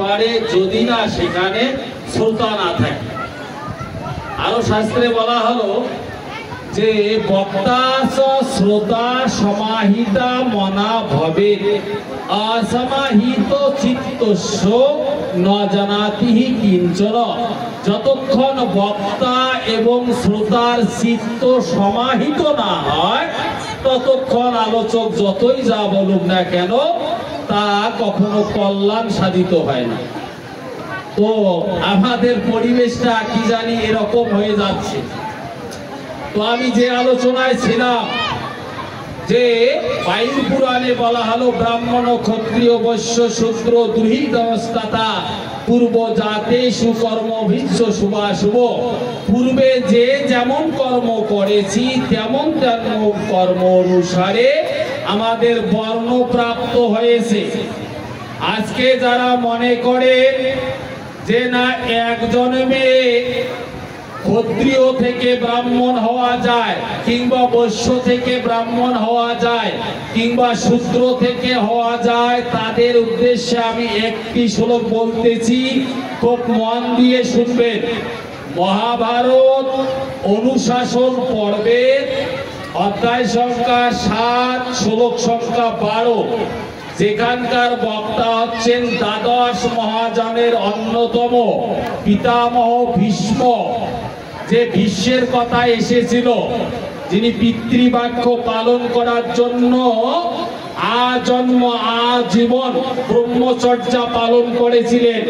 পারে যদি না সেখানে শ্রোতা না থাকে। আরো শাস্ত্রে বলা হলো যে বক্তা শ্রোতা সমাহিতা মনা ভবে অসমাহিত চিত্তস্য ন জানাতিহি কিঞ্চন। যতক্ষণ বক্তা এবং শ্রোতার চিত্ত সমাহিত না হয় ততক্ষণ আলোচক যতই যা বলুক না কেন তা কখনো কল্যাণ সাধিত হয় না। তো আমাদের পরিবেশটা কি জানি এরকম হয়ে যাচ্ছে। তো আমি যে আলোচনায় ছিলাম যে বায়ু পুরাণে বলা হলো ব্রাহ্মণ ক্ষত্রিয় বৈশ্য শূদ্র দুহিতমস্তাতা পূর্ব জাতে সুকর্ম ভিন্ন শুভাশুভ। পূর্বে যে যেমন কর্ম করেছি তেমন তেমন কর্ম অনুসারে আমাদের বর্ণ প্রাপ্ত হয়েছে। আজকে যারা মনে করে যে না এক জন্মে ক্ষত্রিয় থেকে ব্রাহ্মণ হওয়া যায় কিংবা বৈশ্য থেকে ব্রাহ্মণ হওয়া যায় কিংবা শূদ্র থেকে হওয়া যায়, তাদের উদ্দেশ্যে আমি একটি শ্লোক বলতেছি, খুব মন দিয়ে শুনবেন। মহাভারত অনুশাসন পর্বের অধ্যায় সংখ্যা 7 শ্লোক সংখ্যা 12, যেখানকার বক্তা হচ্ছেন দ্বাদশ মহাজনের অন্যতম পিতামহ ভীষ্ম। যে ভীষ্মের কথা এসেছিল, যিনি পিতৃবাক্য পালন করার জন্য আজন্ম আজীবন ব্রহ্মচর্যা পালন করেছিলেন,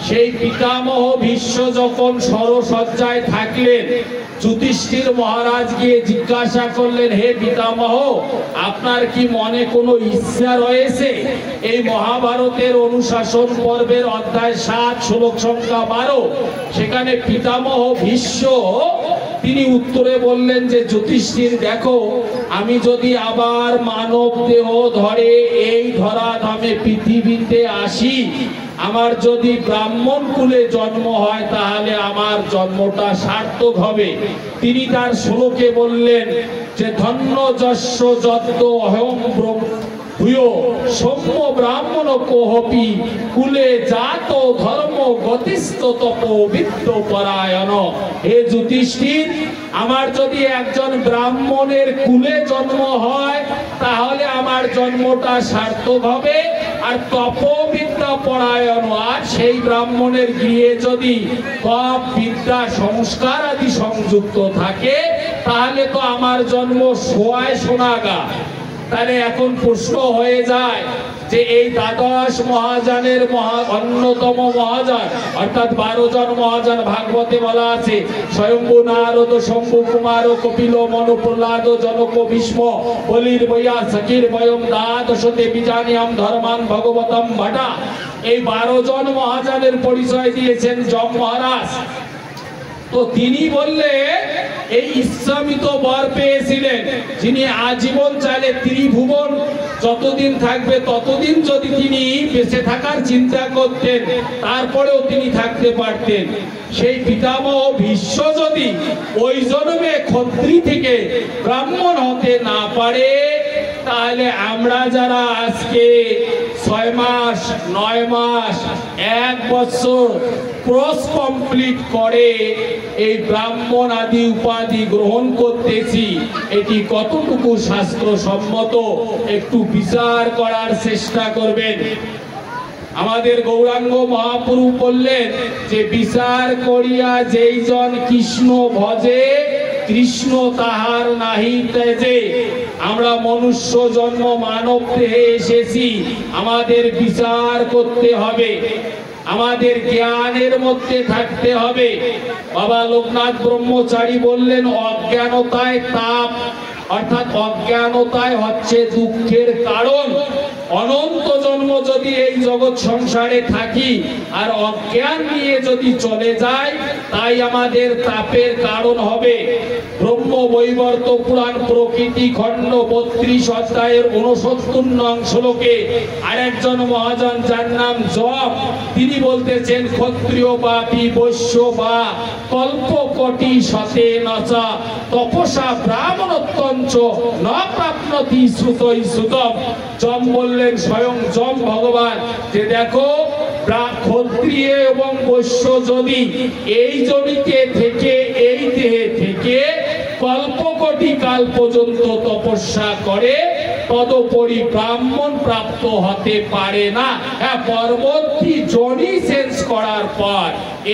সেই পিতামহ ভীষ্ম যখন সরসজ্জায় থাকলেন, যুধিষ্ঠির মহারাজ গিয়ে জিজ্ঞাসা করলেন, হে পিতামহ, আপনার কি মনে কোনো ইচ্ছা রয়েছে? এই মহাভারতের অনুশাসন পর্বের অধ্যায় 7 শ্লোক সংখ্যা 12, সেখানে পিতামহ ভীষ্ম তিনি উত্তরে বললেন যে যুধিষ্ঠির, দেখো, আমি যদি আবার মানব দেহ ধরে এই ধরাধামে পৃথিবীতে আসি, আমার যদি ব্রাহ্মণ কুলে জন্ম হয় তাহলে আমার জন্মটা সার্থক হবে। তিনি তার শ্লোকে বললেন যে ধন্য যস্য যদ্দ অহং ভূয় সৌম্য ব্রাহ্মণ কোহপি কুলে জাত ধর্ম গতিস্থ তপ বিদ্য পরায়ণ। হে যুধিষ্ঠির, আমার যদি একজন ব্রাহ্মণের কুলে জন্ম হয় তাহলে আমার জন্মটা সার্থক হবে, আর তপবিদ্যা পরায়ণ, আর সেই ব্রাহ্মণের গৃহে যদি তপ বিদ্যা সংস্কার আদি সংযুক্ত থাকে তাহলে তো আমার জন্ম সোয়ায় সোনাগা। তাহলে এখন প্রশ্ন হয়ে যায় যে এই দ্বাদশ মহাজনের অন্যতম মহাজন অর্থাৎ 12 জন মহাজন ভাগবতে বলা আছে, স্বয়ম্ভু নারদ শম্ভু কুমার কপিল মনু প্রহ্লাদ জনক ভীষ্ম বলির বৈয়া সকির বয়ম দ্বাদশতে বিজানিয়াম ধর্মান ভগবতম ভটা। এই 12 জন মহাজনের পরিচয় দিয়েছেন যম মহারাজ। তো তিনি বললে এই ইচ্ছামিত বর পেয়েছিলেন, যিনি আজীবন চাইলে ত্রিভুবন যতদিন থাকবে ততদিন যদি তিনি বেঁচে থাকার চিন্তা করতেন তারপরেও তিনি থাকতে পারতেন। সেই পিতামহ ভীষ্ম যদি ওই জন্মে ক্ষত্রিয় থেকে ব্রাহ্মণ হতে না পারে, তাহলে আমরা যারা আজকে 6 মাস 9 মাস 1 বছর কোর্স কমপ্লিট করে এই ব্রাহ্মণ আদি উপাধি গ্রহণ করতেছি, এটি কতটুকু শাস্ত্রসম্মত একটু বিচার করার চেষ্টা করবেন। আমাদের গৌরাঙ্গ মহাপ্রভু বললেন যে বিচার করিয়া যেই জন কৃষ্ণ ভজে কৃষ্ণ তাহার নাহি তেজে। আমরা মনুষ্য জন্ম মানব দেহে এসেছি, আমাদের বিচার করতে হবে, আমাদের জ্ঞানের মধ্যে থাকতে হবে। বাবা লোকনাথ ব্রহ্মচারী বললেন অজ্ঞানতায় তাপ, অর্থাৎ অজ্ঞানতায় হচ্ছে দুঃখের কারণ। অনন্ত জন্ম যদি এই জগৎ সংসারে থাকি আর অজ্ঞান নিয়ে যদি চলে যায়, তাই আমাদের তাপের কারণ হবে। ব্রহ্ম বৈবর্ত পুরাণ প্রকৃতি খণ্ড 32 অধ্যায়ের 69 নং শ্লোকে আরেকজন মহাজন যার নাম যম, তিনি বলতেছেন ক্ষত্রিয় বা বৈশ্য বা কল্প কোটি শতে নচা তপসা ব্রাহ্মণোত্তঞ্চ ন প্রাপ্নতি শ্রুতই শ্রুতম। যম বললেন, স্বয়ং যম ভগবান, যে দেখো ক্ষত্রিয় এবং বৈশ্য যদি এই জমিতে থেকে এই দেহে থেকে কল্পকোটি কাল পর্যন্ত তপস্যা করে তদুপরি ব্রাহ্মণ প্রাপ্ত হতে পারে না। হ্যাঁ, পরবর্তী জনি চেঞ্জ করার পর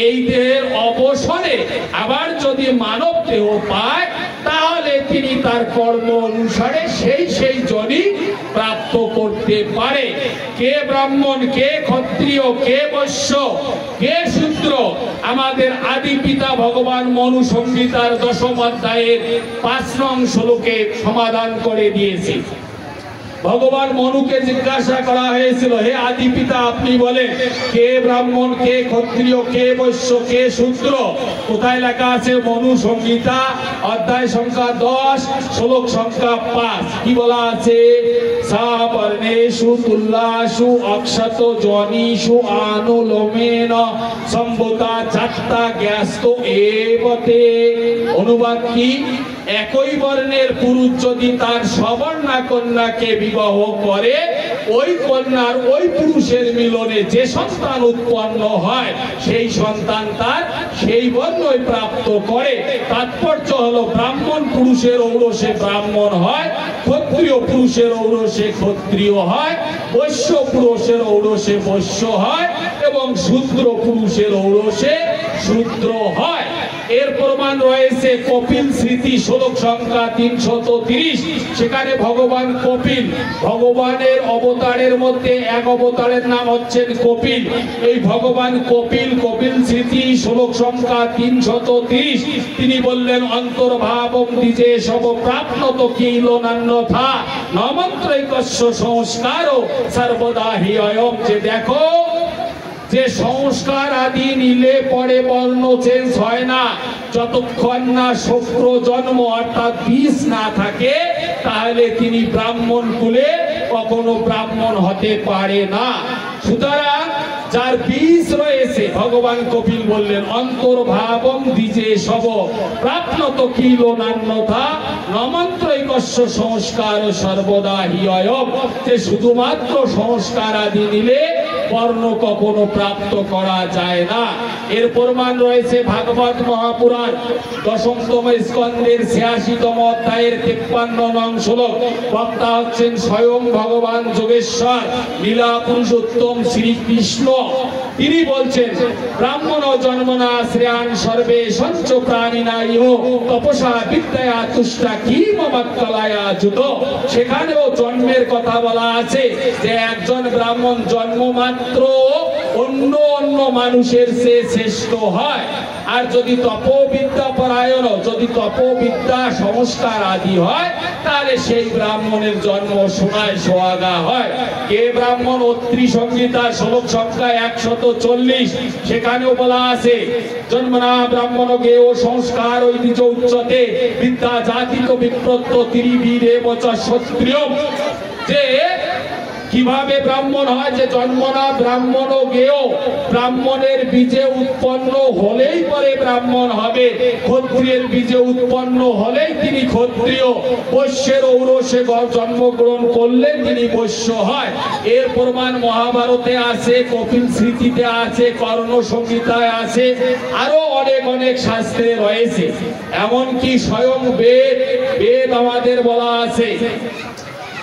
এই দেহের অবসরে আবার যদি মানব দেহ পায় তাহলে তিনি তার কর্ম অনুসারে সেই জনি প্রাপ্ত করতে পারে। কে ব্রাহ্মণ, কে ক্ষত্রিয়, কে বৈশ্য, কে শূদ্র, আমাদের আদি পিতা ভগবান মনু সংহিতার 10ম অধ্যায়ের 5 নং শ্লোকে সমাধান করে দিয়েছে। ভগবান মনুকে জিজ্ঞাসা করা হয়েছিল, হে আদি পিতা আপনি বলেন কে ব্রাহ্মণ, কে ক্ষত্রিয়, কে বৈশ্য, কে শূদ্র? কোথায় লেখা আছে? মনু সংহিতা অধ্যায় সংখ্যা 10 শ্লোক সংখ্যা 5। কি বলা আছে? সা বর্ণেষু তুল্যাসু অক্ষত জনিষু আনুলোমেন সম্ভূতা জাত্তা জ্ঞাস্ত এবতে। অনুবাদ কি? একই বর্ণের পুরুষ যদি তার সবর্ণা কন্যাকে বিবাহ করে ওই কন্যার ওই পুরুষের মিলনে যে সন্তান উৎপন্ন হয় সেই সন্তান তার সেই বর্ণই প্রাপ্ত করে। তাৎপর্য হলো ব্রাহ্মণ পুরুষের ঔরসে ব্রাহ্মণ হয়, ক্ষত্রিয় পুরুষের ঔরসে ক্ষত্রিয় হয়, বৈশ্য পুরুষের ঔরসে বৈশ্য হয় এবং শূদ্র পুরুষের ঔরসে শূদ্র হয়। এর প্রমাণ রয়েছে কপিল স্মৃতি শ্লোক সংখ্যা 330। সেখানে ভগবান কপিল, ভগবানের অবতারের মধ্যে এক অবতারের নাম হচ্ছেন কপিল। এই ভগবান কপিল, কপিল স্মৃতি শ্লোক সংখ্যা 330, তিনি বললেন অন্তর্ভাবম দ্বিজে সব প্রাপ্নত কিল নান্যথা নমন্ত্রৈকস্য সংস্কারও সর্বদা হি অয়ম। যে দেখো, যে সংস্কার আদি নিলে পরে বর্ণ চেঞ্জ হয় না, যতক্ষণ না শুক্র জন্ম অর্থাৎ বীজ না থাকে তাহলে তিনি ব্রাহ্মণ কুলে কখনো ব্রাহ্মণ হতে পারে না। সুতরাং যার বীজ রয়েছে, ভগবান কপিল বললেন অন্তর্ভাবম দ্বিজে সব প্রাপ্নত কিল নান্যথা নমন্ত্রৈকস্য সংস্কার সর্বদা হি অয়ম। যে শুধুমাত্র সংস্কার আদি নিলে বর্ণ কখনো প্রাপ্ত করা যায় না। এর প্রমাণ রয়েছে ভাগবত মহাপুরাণ 10তম স্কন্ধের 86তম অধ্যায়ের 53 নং শ্লোক। বক্তা হচ্ছেন স্বয়ং ভগবান যোগেশ্বর লীলা পুরুষোত্তম শ্রীকৃষ্ণ। তিনি বলছেন ব্রাহ্মণ জন্মনা শ্রেয়ান সর্বে সঞ্চ প্রাণিনা ইহ তপসা বিদ্যয়া তুষ্টা কিম মক্কলায়া যুত। সেখানেও জন্মের কথা বলা আছে যে একজন ব্রাহ্মণ জন্ম মাত্র অন্য অন্য মানুষের চেয়ে শ্রেষ্ঠ হয়। আর যদি তপবিদ্যা পরায়ণ, যদি তপবিদ্যা সংস্কার আদি হয় তাহলে সেই ব্রাহ্মণের জন্ম সোনায় সোহাগা হয়। কে ব্রাহ্মণ? অত্রি সংহিতা শ্লোক সংখ্যা 140, সেখানেও বলা আছে জন্মনা ব্রাহ্মণ গেয় সংস্কার ঐতিহ্য উচ্চতে বিদ্যা জাতিক বিপ্রত্য ত্রিবীরে বচা ক্ষত্রিয়। যে কিভাবে ব্রাহ্মণ হয়? যে জন্মনা ব্রাহ্মণ গেয়, ব্রাহ্মণের বীজে উৎপন্ন হলেই পরে ব্রাহ্মণ হবে, ক্ষত্রিয়ের বীজে উৎপন্ন হলেই তিনি ক্ষত্রিয়, বৈশ্যের ঔরসে জন্মগ্রহণ করলে তিনি বৈশ্য হয়। এর প্রমাণ মহাভারতে আছে, কপিল স্মৃতিতে আছে, কর্ণ সংহিতায় আছে, আরো অনেক অনেক শাস্ত্রে রয়েছে। এমনকি স্বয়ং বেদ আমাদের বলা আছে,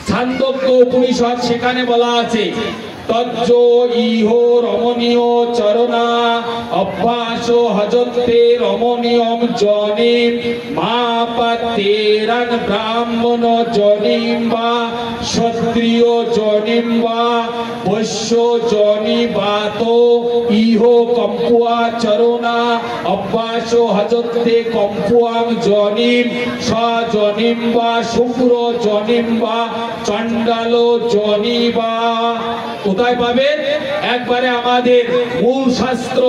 ছান্দোক্য উপনিষদ, সেখানে বলা আছে তজ্জ ইহ রমণীয় চরণা অভ্যাস হজতে রমণীয়ম জনিম মা পাতেরান ব্রাহ্মণ জনিম বা ক্ষত্রিয় জনিম বা বৈশ্য জনি বাত ইহ কম্পুয়া চরণা অভ্যাস হজতে কম্পুয়াং জনিম স জনিম বা শুক্র জনিম বা চণ্ডাল জনি বা। কোথায় পাবেন? একবারে আমাদের মূল শাস্ত্র,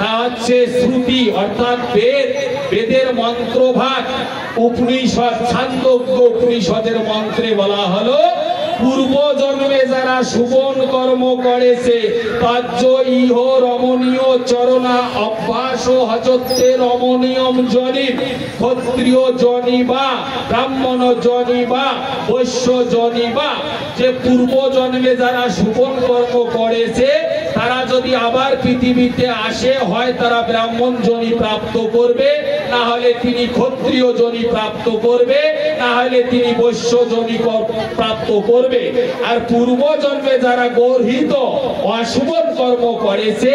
তা হচ্ছে শ্রুতি অর্থাৎ বেদ, বেদের মন্ত্রভাগ উপনিষদ, ছান্দোক্য উপনিষদের মন্ত্রে বলা হলো পূর্ব জন্মে যারা শুভন কর্ম করেছে তজ্জ ইহ রমণীয় চরণা অভ্যাস হজতে রমণীয়ম জনিম ক্ষত্রিয় জনি বা ব্রাহ্মণ জনি বা বৈশ্য জনি বা। যে পূর্ব জন্মে যারা শুভন কর্ম করেছে তারা যদি আবার পৃথিবীতে আসে, হয় তারা ব্রাহ্মণ যোনি প্রাপ্ত করবে, না হলে তিনি ক্ষত্রিয় যোনি প্রাপ্ত করবে, না হলে তিনি বৈশ্য যোনি প্রাপ্ত করবে। আর পূর্ব জন্মে যারা গর্হিত অশুভ কর্ম করেছে,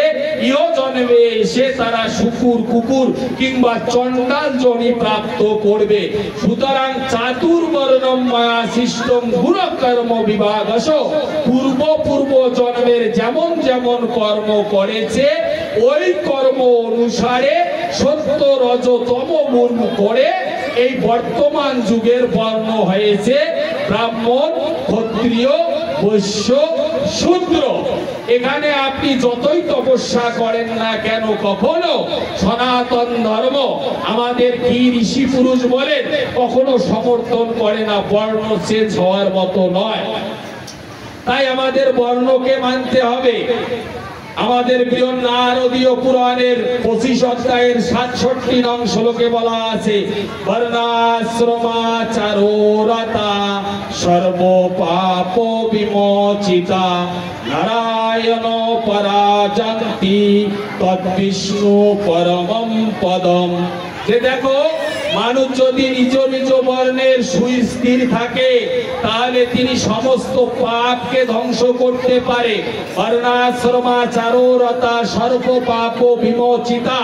ইহ জন্মে এসে তারা শুকুর কুকুর কিংবা চণ্ডাল যোনি প্রাপ্ত করবে। সুতরাং চাতুর্বর্ণম মায়া সৃষ্টং গুণকর্ম বিভাগস, পূর্ব পূর্ব জন্মের যেমন যেমন কর্ম করেছে ওই কর্ম অনুসারে সত্য রজ তম গুণ করে এই বর্তমান যুগের বর্ণ হয়েছে ব্রাহ্মণ, ক্ষত্রিয়, বৈশ্য, শূদ্র। এখানে আপনি যতই তপস্যা করেন না কেন, কখনো সনাতন ধর্ম আমাদের কি ঋষি পুরুষ বলেন, কখনো সমর্থন করে না। বর্ণ চেঞ্জ হওয়ার মতো নয়, তাই আমাদের বর্ণকে মানতে হবে। আমাদের বৃহন্নারদীয় পুরাণের 25 অধ্যায়ের 67 নং শ্লোকে বলা আছে, বর্ণাশ্রমাচারোরতা সর্ব পাপ বিমোচিতা নারায়ণ পরাজন্তি তদ্বিষ্ণু পরমম পদম। যে দেখো, মানুষ যদি নিজ নিজ বর্ণের সুস্থির থাকে তাহলে তিনি সমস্ত পাপকে ধ্বংস করতে পারে। বর্ণাশ্রমাচারোরতা সর্ব পাপ বিমোচিতা,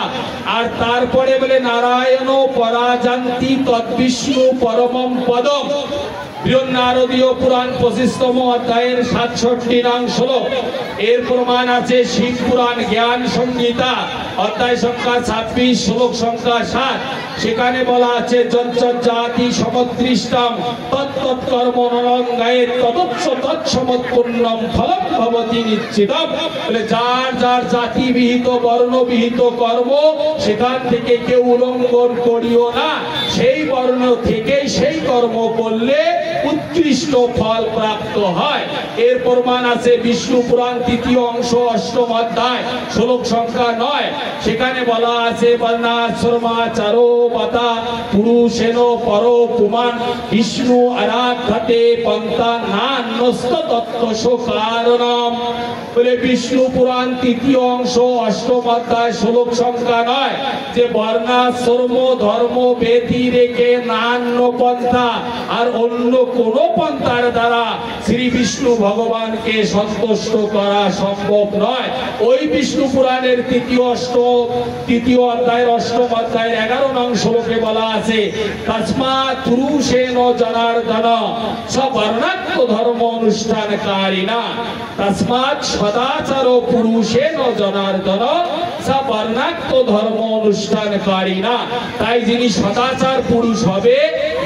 আর তারপরে বলে নারায়ণ পরাজন্তি তদ্বিষ্ণু পরমম পদম। বৃহন্নারদীয় পুরাণ 25তম অধ্যায়ের 67 নং শ্লোক। এর প্রমাণ আছে শিব পুরাণ জ্ঞান সংহিতা অধ্যায় সংখ্যা 26 শ্লোক সংখ্যা 7। সেখানে বলা আছে, যজ্জাতি সমদৃষ্টম তৎকর্ম নরঙ্গায়ে তদৎস তৎসমৎপূর্ণম ফলম ভবতি নিশ্চিতম। বলে যার যার জাতি বিহিত বর্ণ বিহিত কর্ম, সেখান থেকে কেউ উল্লঙ্ঘন করিও না। সেই বর্ণ থেকেই সেই কর্ম করলে উৎকৃষ্ট ফল প্রাপ্ত হয়। এর প্রমাণ আছে বিষ্ণু পুরাণ 3য় অংশ 8ম অধ্যায় শ্লোক সংখ্যা 9। সেখানে বলা আছে, বর্ণাশ্রমাচারো বতা পুরুষেন পর পুমান বিষ্ণু আরাধ্যতে পন্থা নান্যস্ত তত্ত্বস্য কারণম। বলে বিষ্ণু পুরাণ 3য় অংশ 8ম অধ্যায় শ্লোক সংখ্যা 9, যে বর্ণাশ্রম ধর্ম ব্যতি রেখে নান্য পন্থা আর অন্য কোন পন্থার দ্বারা শ্রী বিষ্ণু ভগবানকে সন্তুষ্ট করা সম্ভব নয়। ওই বিষ্ণু পুরাণের 3য় অধ্যায়ের 8ম অধ্যায়ের 11 নং শ্লোকে বলা আছে, তস্মাৎ পুরুষেন জনার্দন সবর্ণাত্ম ধর্ম অনুষ্ঠানকারিণা। তস্মাৎ সদাচার পুরুষেন জনার্দন সবর্ণাত্ম ধর্ম অনুষ্ঠানকারিণা। তাই যিনি সদাচার পুরুষ হবে,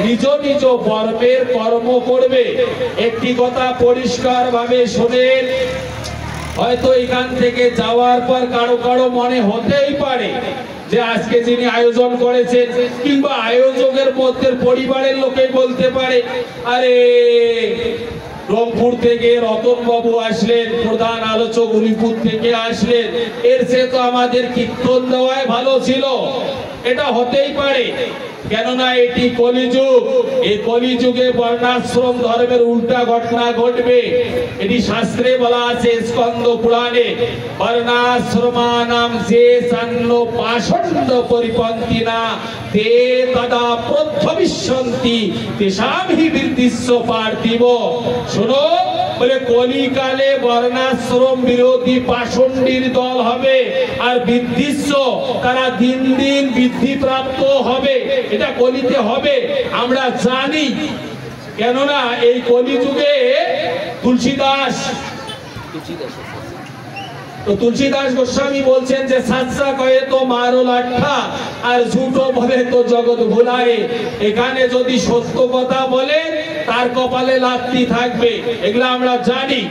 নিজ নিজ বর্ণের কর্ম করবে। একটি কথা পরিষ্কার ভাবে শোনেন, হয়তো এখান থেকে যাওয়ার পর কারো কারো মনে হতেই পারে যে আজকে যিনি আয়োজন করেছেন কিংবা আয়োজকের মধ্যে পরিবারের লোকেই বলতে পারে, আরে রংপুর থেকে রতন বাবু আসলেন, প্রধান আলোচক হরিপুর থেকে আসলেন, এর চেয়ে তো আমাদের কীর্তন দেওয়াই ভালো ছিল। এটা হতেই পারে, কেননা এটি কলিযুগ। এই কলিযুগে বর্ণাশ্রম ধর্মের উল্টা ঘটনা ঘটবে। এটি শাস্ত্রে বলা আছে স্কন্দ পুরাণে, বর্ণাশ্রমানাম যে সান্ন পাষণ্ড পরিপন্থিনা তে তদা প্রভবিষ্যন্তি তেষাং হি বৃদ্ধিস্য পার্থিব। শোনো, বলে কলিকালে বর্ণাশ্রম বিরোধী পাষণ্ডীর দল হবে, আর বৃদ্ধিস্য তারা দিন দিন বৃদ্ধি প্রাপ্ত হবে। এটা কলিতে হবে, আমরা জানি। কেননা এই কলিযুগে তুলসীদাস গোস্বামী বলছেন যে সাচ্চা কয়ে তো মারো লাঠা আর ঝুটো বলে তো জগৎ ভুলায়। এখানে যদি সত্য কথা বলে তার কপালে লাথি থাকবে, এগুলো আমরা জানি।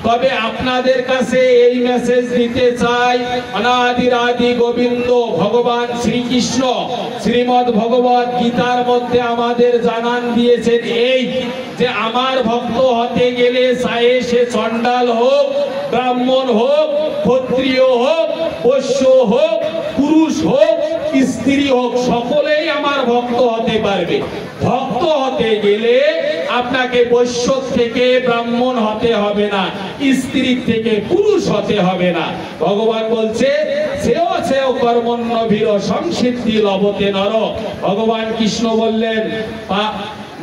তবে আপনাদের কাছে এই মেসেজ দিতে চাই, অনাদির আদি গোবিন্দ ভগবান শ্রীকৃষ্ণ শ্রীমদ্ ভগবত গীতার মধ্যে আমাদের জানান দিয়েছেন এই, যে আমার ভক্ত হতে গেলে চাহে সে চণ্ডাল হোক, ব্রাহ্মণ হোক, ক্ষত্রিয় হোক, বৈশ্য হোক, পুরুষ হোক, স্ত্রী হোক, সকলেই আমার ভক্ত হতে পারবে। ভক্ত হতে গেলে আপনাকে বৈশ্য থেকে ব্রাহ্মণ হতে হবে না, স্ত্রী থেকে পুরুষ ভবিষ্যতে হবে না। ভগবান বলছে সেও সেও কর্মণ্যভীর সংসিদ্ধি লভতে নর। ভগবান কৃষ্ণ বললেন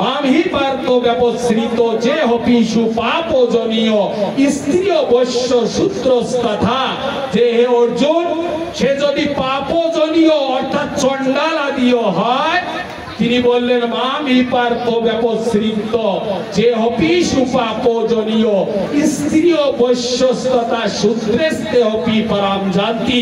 মামহি পার্থ ব্যবসৃত যে হপিষু পাপজনীয় স্ত্রীয় বৈশ্য সূত্রস্তথা, যে হে অর্জুন সে যদি পাপজনীয় অর্থাৎ চণ্ডাল আদিও হয়, তিনি বললেন মামি পার্থ ব্যবসৃত যে হপিষু পাপজনীয় স্ত্রীয় বৈশ্যস্ততা সূত্রেস্তে হপি পরাম জানতি,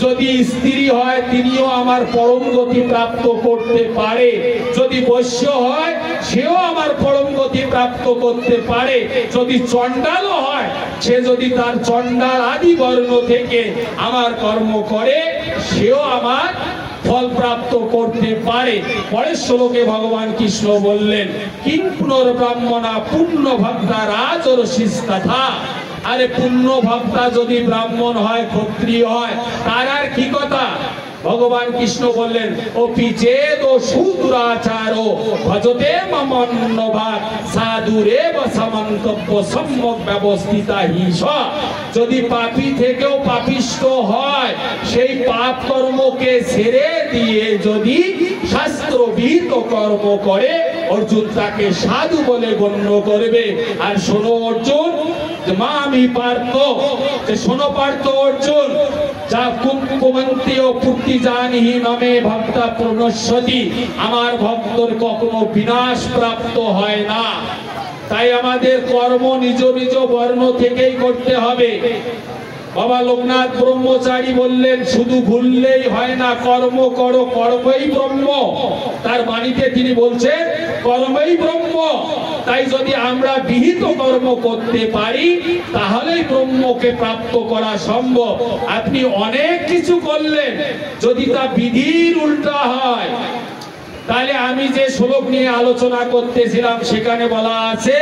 যদি স্ত্রী হয় তিনিও আমার পরম গতি প্রাপ্ত করতে পারে, যদি বৈশ্য হয় সেও আমার পরম গতি প্রাপ্ত করতে পারে, যদি চণ্ডালও হয় সে যদি তার চণ্ডাল আদি বর্ণ থেকে আমার কর্ম করে সেও আমার ফল প্রাপ্ত করতে পারে। পরের শ্লোকে ভগবান কৃষ্ণ বললেন কিং পুনর্ব্রাহ্মণা পূর্ণ ভক্তা রাজর্ষিস্তথা, আরে পূর্ণ ভক্তা যদি ব্রাহ্মণ হয় ক্ষত্রিয় হয় তার আর কি কথা। ভগবান কৃষ্ণ বললেন অপি চেদ শূদ্রাচার ভজতে মমন্নভাগ সাধুরেব সমন্তব্য সম্যক ব্যবস্থিতা হিস, যদি পাপী থেকেও পাপিষ্ঠ হয় সেই পাপ কর্মকে ছেড়ে দিয়ে যদি শাস্ত্রবিহিত কর্ম করে অর্জুন তাকে সাধু বলে গণ্য করবে। আর শোনো অর্জুন মামি পার্থ, শোনো পার্থ অর্জুন, যা কুমকুমন্তীয় পূর্তি জানিহি নমে ভক্তা প্রণশ্যতি, আমার ভক্তর কখনো বিনাশ প্রাপ্ত হয় না। তাই আমাদের কর্ম নিজ নিজ বর্ণ থেকেই করতে হবে। বাবা লোকনাথ ব্রহ্মচারী বললেন শুধু ভুললেই হয় না, কর্ম করো, কর্মই ব্রহ্ম। তার বাণীতে তিনি বলছেন কর্মই ব্রহ্ম। তাই যদি আমরা বিহিত কর্ম করতে পারি তাহলেই ব্রহ্মকে প্রাপ্ত করা সম্ভব। আপনি অনেক কিছু করলেন, যদি তা বিধির উল্টা হয়, তাহলে আমি যে শ্লোক নিয়ে আলোচনা করতেছিলাম সেখানে বলা আছে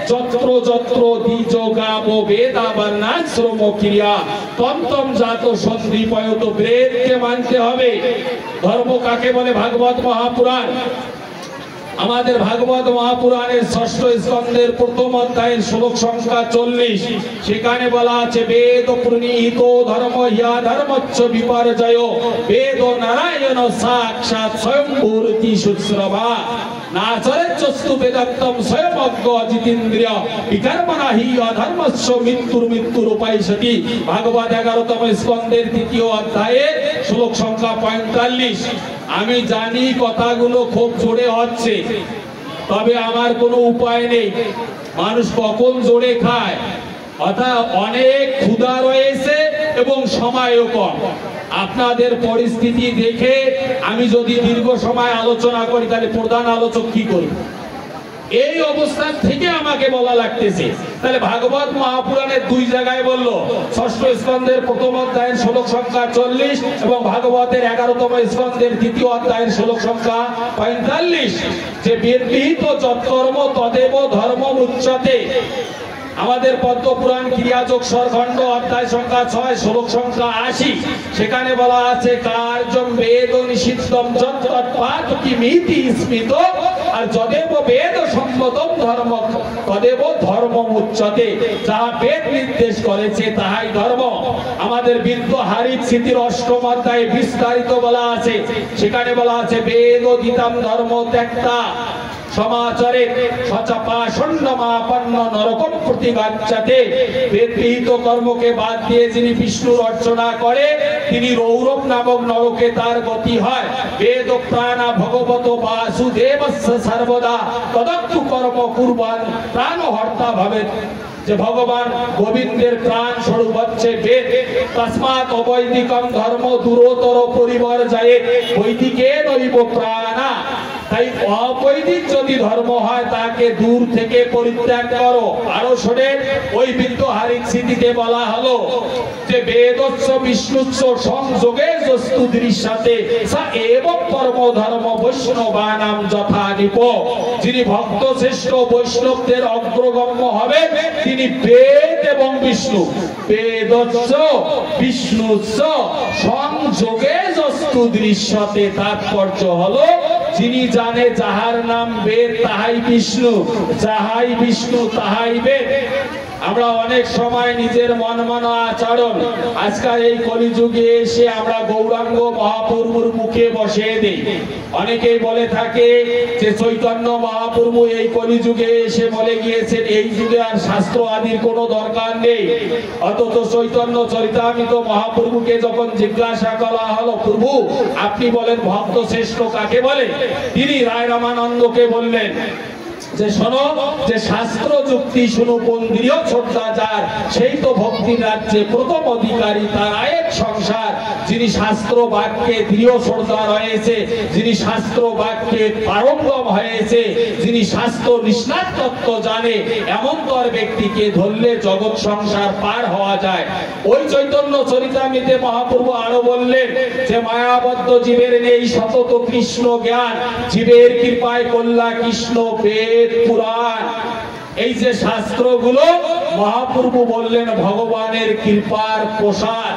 যত্র যত্র দ্বিযোগাব বেদা বর্ণাশ্রম ক্রিয়া তন্তম জাত সন্ধিপয়ত, বেদকে মানতে হবে। ধর্ম কাকে বলে? ভাগবত মহাপুরাণ। আমাদের ভাগবত মহাপুরাণের ষষ্ঠ স্কন্ধের প্রথম অধ্যায়ের শ্লোক সংখ্যা 40, সেখানে বলা আছে বেদ প্রণীত ধর্ম ইয়া ধর্মচ্ছ বিপর্যয় বেদ নারায়ণ সাক্ষাৎ স্বয়ংভূতি সুশ্রভা নাচরেচ্ছস্তু বেদত্তম স্বয়মজ্ঞ জিতেন্দ্রিয় বিকর্মণা হি অধর্মস্য মৃত্যুর মৃত্যুর উপায়সতি। ভাগবত 11তম স্কন্ধের তৃতীয় অধ্যায়ে শ্লোক সংখ্যা 45। আমি জানি কথাগুলো খুব জোরে হচ্ছে, তবে আমার কোনো উপায় নেই। মানুষ কখন জোরে খায়, অর্থাৎ অনেক ক্ষুধা রয়েছে এবং সময়ও কম। আপনাদের পরিস্থিতি দেখে আমি যদি দীর্ঘ সময় আলোচনা করি তাহলে প্রধান আলোচক কি করবে, এই অবস্থান থেকে আমাকে বলা লাগতেছে। তাহলে ভাগবত মহাপুরাণের দুই জায়গায় বললো, ষষ্ঠ স্কন্ধের প্রথম অধ্যায়ের শ্লোক সংখ্যা 40 এবং ভাগবতের 11তম স্কন্ধের দ্বিতীয় অধ্যায়ের শ্লোক সংখ্যা 45, যে বেদবিহিত যৎকর্ম তদেব ধর্ম উচ্যতে। আমাদের পদ্মপুরাণ ক্রিয়াযোগ স্বরখণ্ড অধ্যায় সংখ্যা 6 শ্লোক সংখ্যা 80, সেখানে বলা আছে কার্যম বেদ নিষিদ্ধম যৎতৎপাতি মিতি স্মিত, আর যদেব বেদ সম্মতম ধর্ম তদেব ধর্ম উচ্যতে, যাহা বেদ নির্দেশ করেছে তাহাই ধর্ম। আমাদের বিদ্যহারিত স্মৃতির অষ্টম অধ্যায়ে বিস্তারিত বলা আছে, সেখানে বলা আছে বেদ দিতাম ধর্ম ত্যক্তা সমাচারে সচাপা সন্ন্যমাপন্ন নরকম প্রতিগাচ্ছাতে। বেদবিহিত কর্মকে বাদ দিয়ে যিনি বিষ্ণুর অর্চনা করে তিনি রৌরব নামক নরকে তার গতি হয়। বেদ প্রাণা ভগবত বাসুদেবস্য সর্বদা তদত্তু কর্ম কুর্বান প্রাণহর্তা ভাবে, যে ভগবান গোবিন্দের প্রাণ স্বরূপ হচ্ছে বেদ। তস্মাৎ অবৈদিকম ধর্ম দূরতর পরিবর্জয়ে বৈদিকে নৈব প্রাণা, তাই অবৈদিক যদি ধর্ম হয় তাকে দূর থেকে পরিত্যাগ করো। আরো শোনেন, ওই বিদ্যহারিক স্মৃতিতে বলা হলো যে বেদস্য বিষ্ণুচ্চ সংযোগে যস্তু দৃশ্যতে সা এব পরম ধর্ম বৈষ্ণবানাম যথা নিপ, যিনি ভক্ত শ্রেষ্ঠ বৈষ্ণবদের অগ্রগম্য হবে তিনি বেদ এবং বিষ্ণু। বেদস্য বিষ্ণুচ্চ সংযোগে যস্তু দৃশ্যতে, তাৎপর্য হলো যিনি জানে যাহার নাম বেদ তাহাই বিষ্ণু, যাহাই বিষ্ণু তাহাই বেদ। আমরা অনেক সময় নিজের মন মানা আচরণ আজকাল এই কলিযুগে এসে আমরা গৌরাঙ্গ মহাপ্রভুর মুখে বসিয়ে দেই। অনেকেই বলে থাকে যে চৈতন্য মহাপ্রভু এই কলিযুগে এসে বলে গিয়েছেন এই যুগে আর শাস্ত্র আদির কোনো দরকার নেই। অথচ চৈতন্য চরিতামৃত মহাপ্রভুকে যখন জিজ্ঞাসা করা হলো, প্রভু আপনি বলেন ভক্ত শ্রেষ্ঠ কাকে বলে, তিনি রায় রামানন্দকে বললেন যে শোনো, যে শাস্ত্র যুক্তি শুনো বন্দিও ছোট্টা যার, সেই তো ভক্তির রাজ্যে প্রথম অধিকারী, তার এক সংসার। যিনি শাস্ত্র বাক্যে দৃঢ় শ্রদ্ধা রয়েছে, যিনি শাস্ত্র বাক্যে পারঙ্গম হয়েছে, যিনি শাস্ত্র নিষ্ণাত তত্ত্ব জানে, এমন তর ব্যক্তিকে ধরলে জগৎ সংসার পার হওয়া যায়। ওই চৈতন্য চরিতামৃতে মহাপ্রভু আরো বললেন যে মায়াবদ্ধ জীবের নেই সতত কৃষ্ণ জ্ঞান, জীবের কৃপায় কল্যা কৃষ্ণ বেদ পুরাণ। এই যে শাস্ত্রগুলো মহাপ্রভু বললেন ভগবানের কৃপার প্রসাদ।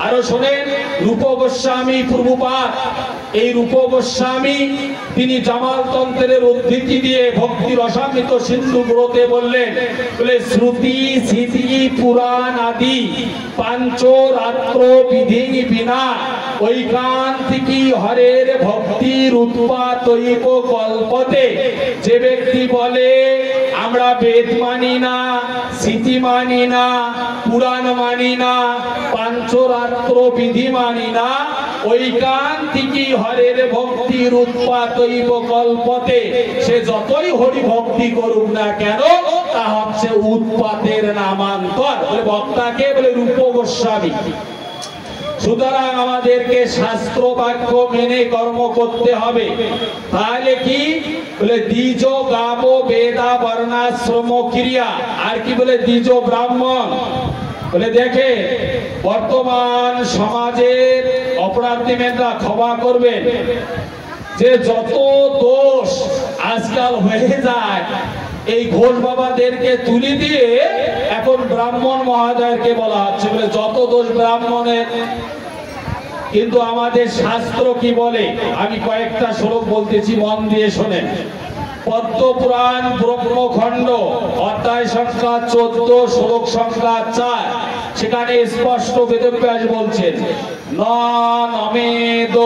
আরো শোনেন, রূপ গোস্বামী প্রভুপাদ, এই রূপ গোস্বামী তিনি জামালতন্ত্রের উদ্ধৃতি দিয়ে ভক্তি রসামৃত সিন্ধু গ্রন্থে বললেন, বলে শ্রুতি স্মৃতি পুরাণ আদি পাঞ্চ রাত্র বিধি বিনা ঐকান্তিকী হরের ভক্তির উৎপাতৈব কল্পতে। যে ব্যক্তি বলে আমরা বেদ মানি না, স্মৃতি মানি না, পুরাণ মানি না, পাঞ্চরাত্র বিধি মানি না, ঐকান্তিকী হরের ভক্তির উৎপাতৈব কল্পতে, সে যতই হরি ভক্তি করুক না কেন তা হচ্ছে উৎপাতের নামান্তর। বলে বক্তাকে বলে রূপ গোস্বামী। সুতরাং আমাদেরকে শাস্ত্র বাক্য মেনে কর্ম করতে হবে। তাহলে কি বলে দ্বিজ গাব বেদা বর্ণাশ্রম ক্রিয়া, আর কি বলে দ্বিজ ব্রাহ্মণ। বলে দেখে বর্তমান সমাজের অপরাধীরা ক্ষমা করবেন যে যত দোষ আজকাল হয়ে যায় এই ঘোষ বাবাদেরকে তুলি দিয়ে এখন ব্রাহ্মণ মহাদয়কে বলা হচ্ছে, বলে যত দোষ ব্রাহ্মণের। কিন্তু আমাদের শাস্ত্র কি বলে, আমি কয়েকটা শ্লোক বলতেছি, মন দিয়ে শোনেন। পদ্ম পুরাণ ব্রহ্মখণ্ড অধ্যায় সংখ্যা 14 শ্লোক সংখ্যা 4, সেখানে স্পষ্ট বেদব্যাস বলছেন, নমেদ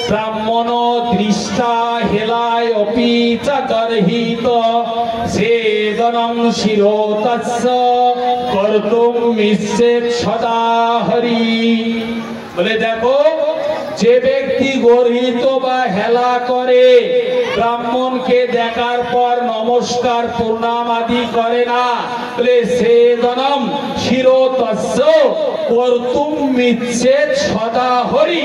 ব্রাহ্মণ দৃষ্টা হেলায় অপি চ গর্হিত সেদনম শিরো তস্য কর্তুম মিচ্ছেদ সদা হরি। বলে দেখো, যে ব্যক্তি গর্হিত বা হেলা করে, ব্রাহ্মণকে দেখার পর নমস্কার প্রণাম আদি করে না, বলে সেদনম শিরো তস্য কর্তুম মিচ্ছেদ সদা হরি।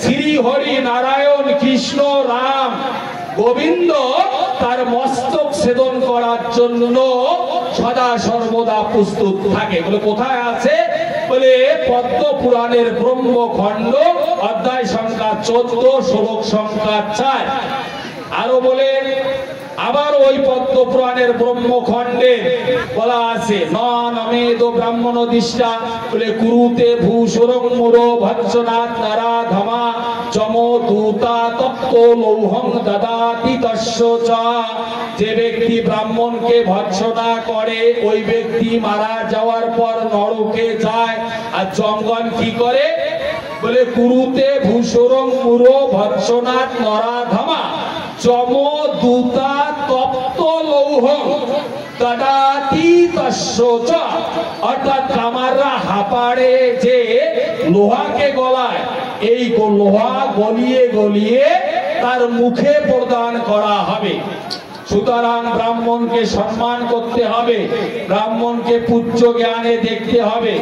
শ্রী হরি নারায়ণ কৃষ্ণ রাম গোবিন্দ তার মস্তক ছেদন করার জন্য সদা সর্বদা প্রস্তুত থাকে। বলে কোথায় আছে, বলে পদ্ম পুরাণের ব্রহ্মখণ্ড অধ্যায় সংখ্যা 14 শ্লোক সংখ্যা 4। আরো বলে আবার ওই পদ্ম পুরাণের ব্রহ্মখণ্ডে বলা আছে, নমেদ ব্রাহ্মণ দিষ্টা, বলে কুরুতে ভূসুরং মুরো ভৎসনাথ নারা ধামা চম দূতা তপ্ত লৌহং দদাতি তস্য চ। যে ব্যক্তি ব্রাহ্মণকে ভৎসনা করে ওই ব্যক্তি মারা যাওয়ার পর নরকে যায়। আর জঙ্গল কি করে, বলে কুরুতে ভূসুরং মুরো ভৎসনাথ নারা ধামা চম দূতা তপ্ত লৌহ দদাতি তস্য চ। অর্থাৎ কামাররা হাঁপাড়ে যে লোহাকে গলায়, এই লোহা গলিয়ে গলিয়ে তার মুখে প্রদান করা হবে। সুতরাং ব্রাহ্মণকে সম্মান করতে হবে, ব্রাহ্মণকে পূজ্য জ্ঞানে দেখতে হবে।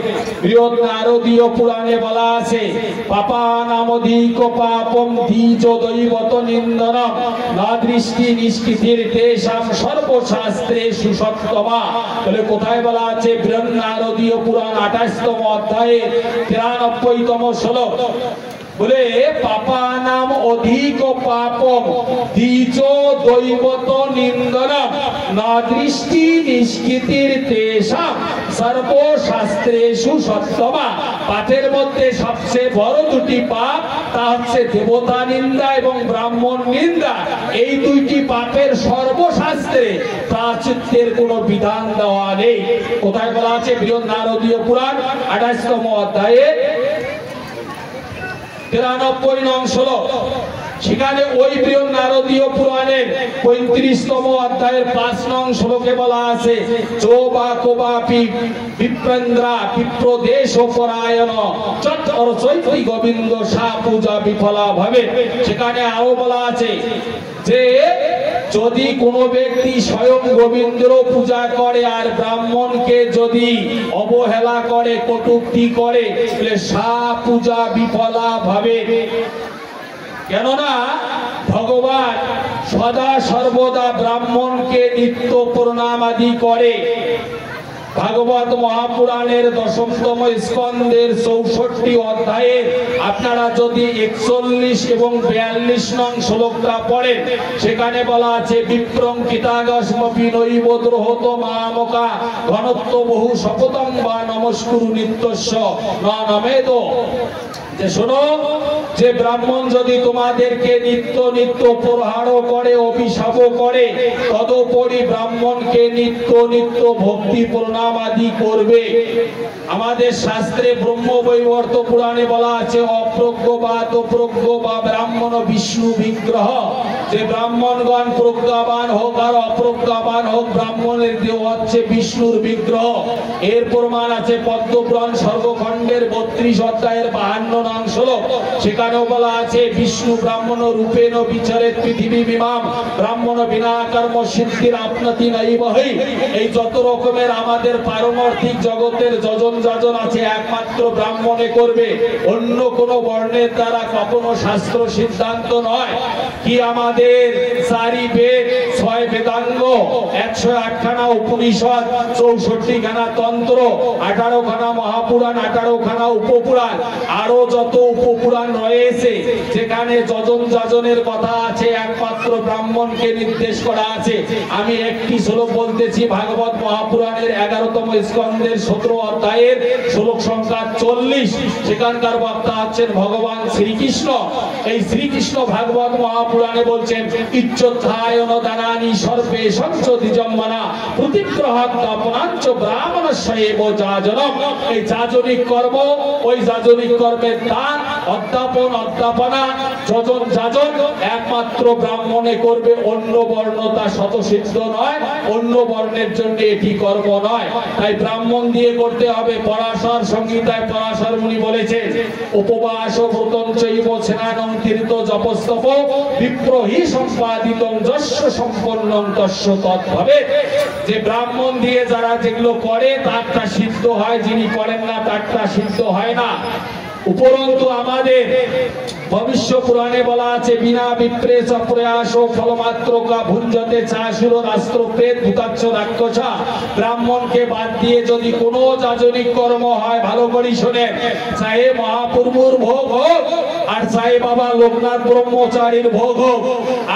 বৃহৎ নারদীয় পুরাণে বলা আছে, পাপানামধিক পাপম দ্বিজ দৈবত নিন্দনম না দৃষ্টি নিষ্কৃতির তেষাং সর্বশাস্ত্রেষু সত্তমা। বলে কোথায় বলা আছে, বৃহৎ নারদীয় পুরাণ 28তম অধ্যায়ে 93তম শ্লোক। বলে পাপা নাম অধিক পাপম দ্বিজ দৈবত নিন্দনম না দৃষ্টি নিষ্কৃতির তেষাং সর্বশাস্ত্রেষু সত্তমা। পাপের মধ্যে সবচেয়ে বড় দুটি পাপ, তা হচ্ছে দেবতা নিন্দা এবং ব্রাহ্মণ নিন্দা। এই দুইটি পাপের সর্বশাস্ত্রে প্রায়শ্চিত্তের কোনো বিধান দেওয়া নেই। কোথায় বলা আছে? বৃহৎ নারদীয় পুরাণ 28তম অধ্যায়ে 93 নং শ্লোক। সেখানে ওই বৃহৎ নারদীয় পুরাণের 35তম অধ্যায়ের 5 নং শ্লোকে বলা আছে, চোবা কোবাপি বিপ্রেন্দ্রা বিপ্রদেশ পরায়ণ চৈত্রী গোবিন্দ সা পূজা বিফলা ভাবে। সেখানে আরো বলা আছে যে যদি কোনো ব্যক্তি স্বয়ং গোবিন্দের পূজা করে আর ব্রাহ্মণকে যদি অবহেলা করে, কটূক্তি করে, তাহলে সা পূজা বিফলা ভাবে। কেননা ভগবান সদা সর্বদা ব্রাহ্মণকে নিত্য প্রণাম আদি করে। ভাগবত মহাপুরাণের 10তম স্কন্ধের 64 অধ্যায়ে আপনারা যদি 41 এবং 42 নং শ্লোকটা পড়েন, সেখানে বলা আছে বিপ্রং কিতাগস্মপি নৈব দ্রোহত মামকা ঘনত্ব বহু শপথং বা নমস্কুরু নিত্যস্য নমেদ। যে শোনো, যে ব্রাহ্মণ যদি তোমাদেরকে নিত্য নিত্য প্রহার করে, অভিশাপ করে, তদুপরি ব্রাহ্মণকে নিত্য নিত্য ভক্তি প্রণাম আদি করবে। আমাদের শাস্ত্রে ব্রহ্মবৈবর্ত পুরাণে বলা আছে অপ্রজ্ঞ বা তপ্রজ্ঞ বা ব্রাহ্মণ বিষ্ণু বিগ্রহ। যে ব্রাহ্মণগণ প্রজ্ঞাবান হোক আর অপ্রজ্ঞাবান হোক, ব্রাহ্মণের দেহ হচ্ছে বিষ্ণুর বিগ্রহ। এর প্রমাণ আছে পদ্মপুরাণ স্বর্গখণ্ডের 32 অধ্যায়ের 52 নং শ্লোক। সেখানেও বলা আছে বিষ্ণু ব্রাহ্মণ রূপেণ বিচরেৎ পৃথিবী বিমাম ব্রাহ্মণ বিনা কর্ম সিদ্ধির আপনতি নৈবহি। এই যত রকমের আমাদের পারমার্থিক জগতের যজন যাজন আছে একমাত্র ব্রাহ্মণে করবে, অন্য কোন বর্ণের দ্বারা কখনো শাস্ত্র সিদ্ধান্ত নয়। কি আমাদের 4 বেদ, 6 বেদাঙ্গ, 108 খানা উপনিষদ, 64 খানা তন্ত্র, 18 খানা মহাপুরাণ, 18 খানা উপপুরাণ, আরো যত উপপুরাণ রয়েছে যেখানে যজন যাজনের কথা আছে একমাত্র ব্রাহ্মণকে নির্দেশ করা আছে। আমি একটি শ্লোক বলতেছি, ভাগবত মহাপুরাণের 11তম স্কন্ধের 17 অধ্যায়ের শ্লোক সংখ্যা 40। সেখানকার বক্তা আছেন ভগবান শ্রীকৃষ্ণ। এই শ্রীকৃষ্ণ ভাগবত মহাপুরাণে বলছেন ইচ্ছায়ন দানানি সর্বে সংসদি জন্মনা প্রতিগ্রহাৎ দাপনাঞ্চ ব্রাহ্মণস্যেব যাজনম। এই যাজনিক কর্ম, ওই যাজনিক কর্মের দান, অধ্যাপন, অধ্যাপনা, যজন যাজন একমাত্র ব্রাহ্মণে করবে, অন্য বর্ণ তা শতসিদ্ধ নয়, অন্য বর্ণের জন্য এটি কর্ম নয়। তাই ব্রাহ্মণ দিয়ে করতে হবে। পরাশর সংহিতায় পরাশর মুনি বলেছেন উপবাস ব্রতং চৈব স্নানং তীর্থ জপস্তপ বিপ্রহি সম্পাদিতং যস্য সম্পন্নং তস্য তদ্ভবে। যে ব্রাহ্মণ দিয়ে যারা যেগুলো করে তারটা সিদ্ধ হয়, যিনি করেন না তারটা সিদ্ধ হয় না। উপরন্তু আমাদের ভবিষ্য পুরাণে বলা আছে বিনা বিপ্রেস প্রয়াস ফলমাত্র কা ভুঞ্জতে চাসুর রাষ্ট্র প্রেত ভূতাচ্ছ রাক্ষসা। ব্রাহ্মণকে বাদ দিয়ে যদি কোনো যাজনিক কর্ম হয়, ভালো করে শোনেন, চাহে মহাপ্রভুর ভোগ হোক, আর চাহে বাবা লোকনাথ ব্রহ্মচারীর ভোগ হোক,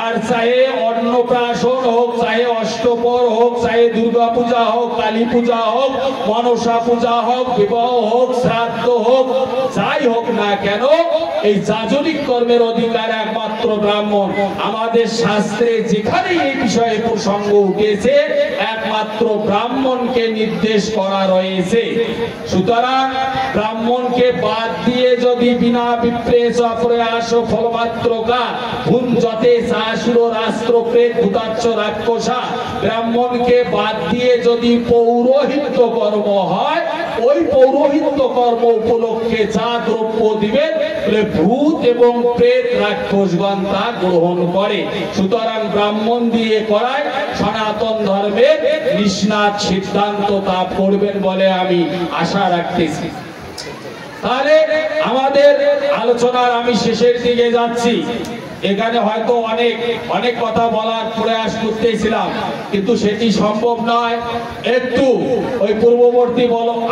আর চাহে অন্নপ্রাশন হোক, চাহে অষ্টপর হোক, চাহে দুর্গা পূজা হোক, কালী পূজা হোক, মনসা পূজা হোক, বিবাহ হোক, শ্রাদ্ধ হোক, যাই হোক না কেন, এই যাজনিক কর্মের অধিকার একমাত্র ব্রাহ্মণ। আমাদের শাস্ত্রে যেখানে এই বিষয়ে প্রসঙ্গ উঠেছে একমাত্র ব্রাহ্মণকে নির্দেশ করা রয়েছে। সুতরাং ব্রাহ্মণকে বাদ দিয়ে যদি বিনা বিপ্রেস প্রয়াস ফলমাত্র কা ভুঞ্জতে চাসুর রাষ্ট্র প্রেত ভূতাচ্ছ রাক্ষসা, ব্রাহ্মণকে বাদ দিয়ে যদি পৌরোহিত্য কর্ম হয়, ওই পৌরোহিত্য কর্ম উপলক্ষে যা দ্রব্য দিবেন ভূত এবং প্রেত রাক্ষসগণ তা গ্রহণ করে। সুতরাং ব্রাহ্মণ দিয়ে করায় সনাতন ধর্মের নিষ্ণাত সিদ্ধান্ত তা করবেন বলে আমি আশা রাখতেছি। তাহলে আমাদের আলোচনার আমি শেষের দিকে যাচ্ছি। এখানে হয়তো অনেক কথা বলার প্রয়াস করতেছিলাম, কিন্তু সেটি সম্ভব নয়। একটু ওই পূর্ববর্তী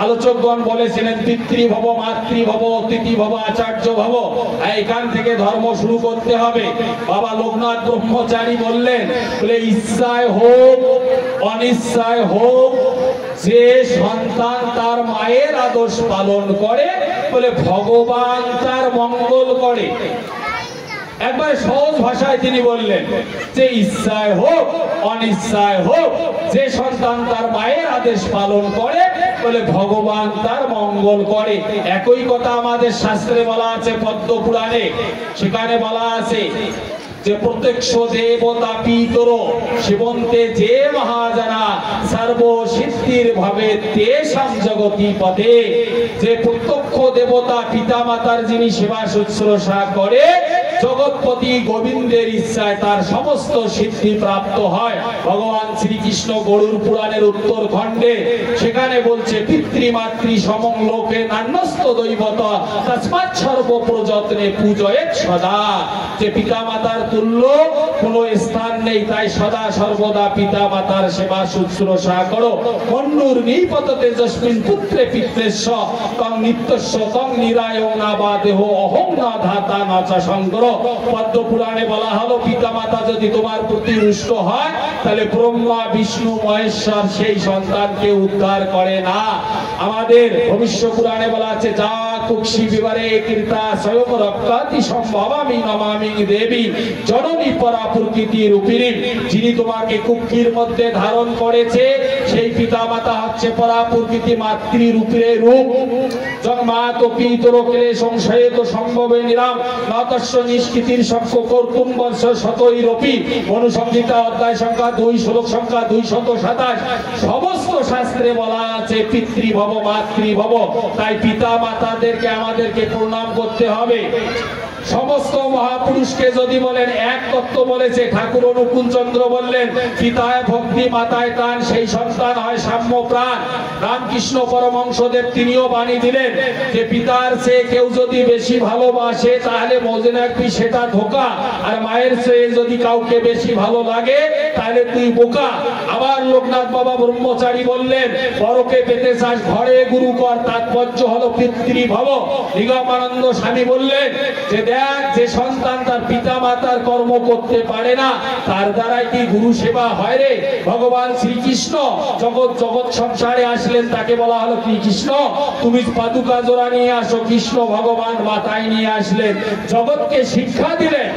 আলোচকগণ বলেছিলেন পিতৃভব, মাতৃভব, অতিথিভব, আচার্য ভব, এখান থেকে ধর্ম শুরু করতে হবে। বাবা লোকনাথ ব্রহ্মচারী বললেন, বলে ইচ্ছায় হোক অনিচ্ছায় হোক, যে সন্তান তার মায়ের আদর্শ পালন করে বলে ভগবান তার মঙ্গল করে। একবার সহজ ভাষায় তিনি বললেন যে ইচ্ছায় হোক অনিচ্ছায় হোক যে সন্তান তার মায়ের আদেশ পালন করে বলে ভগবান তার মঙ্গল করে। একই কথা আমাদের শাস্ত্রে বলা আছে, পদ্ম পুরাণে, সেখানে বলা আছে যে প্রত্যক্ষ দেবতা পিতর শিবন্তে যে মহাজানা সর্ব সিদ্ধির ভাবে তেষাম জগতি পথে। যে প্রত্যক্ষ দেবতা পিতা মাতার যিনি সেবা শুশ্রূষা করে জগৎপতি গোবিন্দের ইচ্ছায় তার সমস্ত সিদ্ধি প্রাপ্ত হয়। ভগবান শ্রীকৃষ্ণ গরুড় পুরাণের উত্তর খণ্ডে সেখানে বলছে পিতৃমাতৃ সমং লোকে নান্যস্ত দৈবত তস্মাৎ সর্ব প্রযত্নে পূজয়েৎ সদা। যে পিতা মাতার তুল্য কোন স্থান নেই, তাই সদা সর্বদা পিতা মাতার সেবা শুশ্রূষা করো। মন্নুর নিপত তেজস্মিন পুত্রে পিতৃস্য তং নিত্যস্য তং নিরায়ং না বা দেহ অহং না ধাতা নাচা শঙ্কর। পদ্ম পুরাণে বলা হলো পিতা মাতা যদি তোমার প্রতি রুষ্ট হয় তাহলে ব্রহ্মা বিষ্ণু মহেশ্বর সেই সন্তানকে উদ্ধার করে না। আমাদের ভবিষ্য পুরাণে বলা আছে যা কুক্ষি বিবারে কীর্তা স্বয়ং রক্ষাতি সম্ভবামি নমামি দেবী জননী পরা প্রকৃতি রূপিণী। যিনি তোমাকে কুক্ষির মধ্যে ধারণ করেছে সেই পিতা মাতা হচ্ছে পরা প্রকৃতি মাতৃ রূপে রূপ। জন্মাত পিতর ক্লেশং সংশয়ত সম্ভবে নিরাম নতস্য নিষ্কৃতির সক্ষ কর্তুম বর্ষ শতই রপি। মনুসংহিতা অধ্যায় সংখ্যা 2 শ্লোক সংখ্যা 227। সমস্ত শাস্ত্রে বলা আছে পিতৃভব মাতৃভব। তাই পিতা মাতাদেরকে আমাদেরকে প্রণাম করতে হবে। সমস্ত মহাপুরুষকে যদি বলেন এক তত্ত্ব বলেছে, ঠাকুর অনুকূল চন্দ্র বললেন পিতায় ভক্তি মাতায় টান সেই সন্তান হয় সাম্য প্রাণ। রামকৃষ্ণ পরমহংসদেব তিনিও বাণী দিলেন যে পিতার চেয়ে কেউ যদি বেশি ভালোবাসে তাহলে মজে রাখবি সেটা ধোকা, আর মায়ের চেয়ে যদি কাউকে বেশি ভালো লাগে তাহলে তুই বোকা। আবার লোকনাথ বাবা ব্রহ্মচারী বললেন বড়কে পেতে চাস ঘরে গুরু কর, তাৎপর্য হলো পিতৃভব। নিগমানন্দ স্বামী বললেন যে দেখ যে সন্তান তার পিতা মাতার কর্ম করতে পারে না তার দ্বারাই কি গুরু সেবা হয় রে? ভগবান শ্রীকৃষ্ণ জগৎ সংসারে আসলেন, তাকে বলা হলো কৃষ্ণ তুমি পাদুকা জোড়া নিয়ে আসো। কৃষ্ণ ভগবান মাথায় নিয়ে আসলেন, জগৎকে শিক্ষা দিলেন।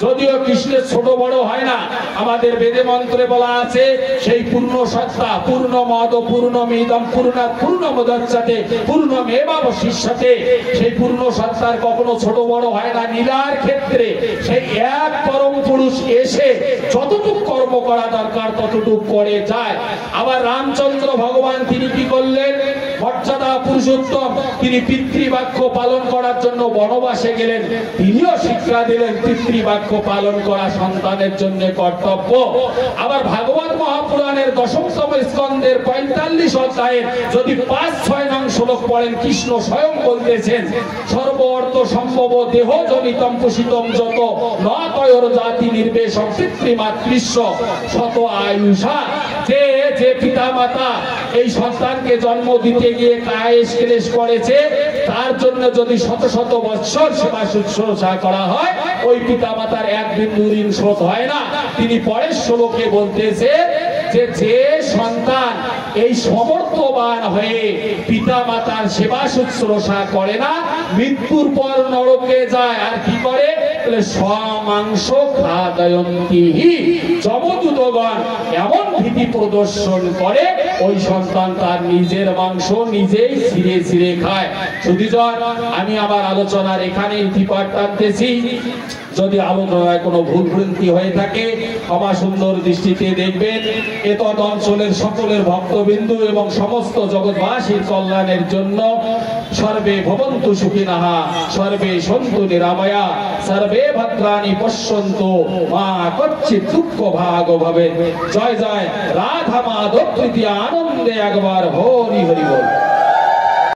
যদিও কৃষ্ণের ছোট বড় হয় না, আমাদের বেদে মন্ত্রে বলা আছে সেই পূর্ণ সত্তা পূর্ণ মদ পূর্ণ মিদম পূর্ণাৎ পূর্ণ মুদচ্যতে পূর্ণমেবাবশিষ্যতে। সেই পূর্ণ সত্তার কখনো ছোট বড় হয় না। লীলার ক্ষেত্রে সেই এক পরম পুরুষ এসে যতটুকু কর্ম করা দরকার ততটুকু করে যায়। আবার রামচন্দ্র ভগবান তিনি কি করলেন? মর্যাদা পুরুষোত্তম, তিনি পিতৃবাক্য পালন করার জন্য বনবাসে গেলেন। তিনিও শিক্ষা দিলেন পিতৃবাক্য পালন করা সন্তানের জন্য কর্তব্য। আবার ভাগবত মহাপুরাণের 10তম স্কন্ধের 45 অধ্যায়ে যদি 5-6 নং শ্লোক পড়েন, কৃষ্ণ স্বয়ং বলতেছেন সর্ব অর্থ সম্ভব দেহ জনিতম পুষিতম যত নয়র জাতি নির্বেশম পিতৃমাতৃস্য শত আয়ুষা। যে পিতা মাতা এই সন্তানকে জন্ম দিতে গিয়ে কায়েস ক্লেশ করেছে তার জন্য যদি শত শত বৎসর সেবা শুশ্রূষা করা হয় ওই পিতা মাতার এক বিন্দু ঋণ শোধ হয় না। তিনি পরের শ্লোকে বলতেছে যে সন্তান এই সমর্থবান হয়ে পিতা মাতার সেবা শুশ্রূষা করে না মৃত্যুর পর নরকে যায়। আর কি করে? স্বমাংস খাদয়ন্তিহি। যমদূতগণ এমন ভীতি প্রদর্শন করে ওই সন্তান তার নিজের মাংস নিজেই ছিঁড়ে ছিঁড়ে খায়। সুধীজন, আমি আমার আলোচনার এখানে ইতিপাট টানতেছি। যদি আলোচনায় কোনো ভুল ভ্রান্তি হয়ে থাকে ক্ষমা সুন্দর দৃষ্টিতে দেখবেন। এতদ অঞ্চলের সকলের ভক্তবিন্দু এবং সমস্ত জগৎবাসীর কল্যাণের জন্য সর্বে ভবন্তু সুখিনঃ, সর্বে সন্তু নিরাময়া, সর্বে ভদ্রাণি পশ্যন্তু, মা কচ্চিৎ দুঃখ ভাগ ভবেৎ। জয় জয় রাধা মাধব তৃতীয় আনন্দে একবার হরি হরি বল।